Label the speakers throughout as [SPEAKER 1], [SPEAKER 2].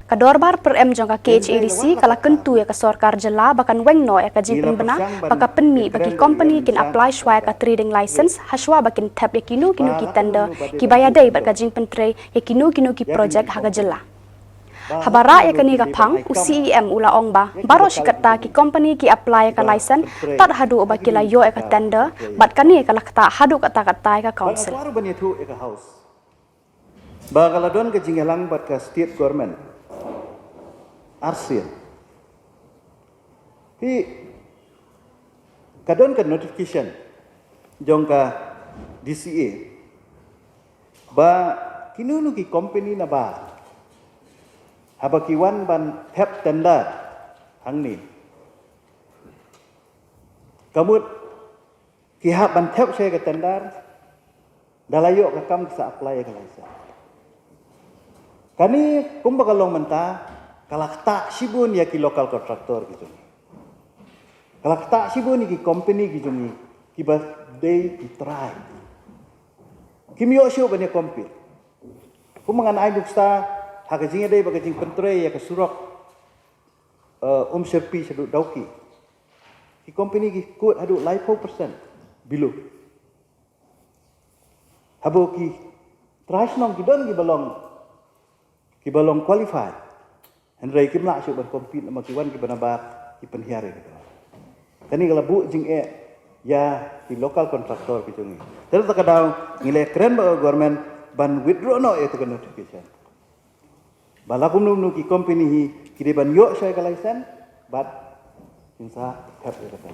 [SPEAKER 1] Kadorbar per jangka KHADC kala kentu ya ke sorkar jela bahkan wengno ya ke jipen bena baka penmi bagi company kin apply shwa ka trading license haswa bakin tap ya kinu ki tender ki bayadai baka jipen tre ya kinu ki project haga jela. Habara ya kani gapang UCEM ula ongba baro shikata ki company ki apply ka license tat hadu bakila yo ya ka tender bat kani kala kata hadu kata ya ka council.
[SPEAKER 2] Bagaladon ke jingelang bat ka state government arsil. Hi kadon ke notification jongka DCA ba kinunu ki company na ba habakiwan ban tap tender hangni kamut ki ha ban tap saya ke tender dalayo ka kam sa apply ka license kani kumbakalong menta kalakta sibun ya ki local contractor gitu. Kalakta sibun ki company gitu ni ki ba day ki try. Kimyo sio banya compete. Kumangan ay buksta hagajing day bagajing pentre ya ka surok serpi sadu dauki. Ki company ki kut hadu 4% bilu. Habo ki try nong ki don ki balong qualify. Hendrai kimla syuk ban compete nama kiwan ki banaba ki penhiare gitu. Kani kalau bu jing ya ki local contractor ki jungi. Terus takadau ngile keren ba government ban withdraw no itu kan notification. Balakum nu ki company hi ki ban yo saya ka license but insa tap ya kan.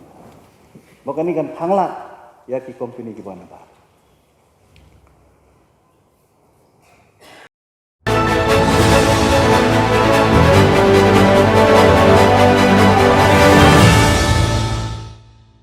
[SPEAKER 2] Makani kan hangla ya ki company ki banaba.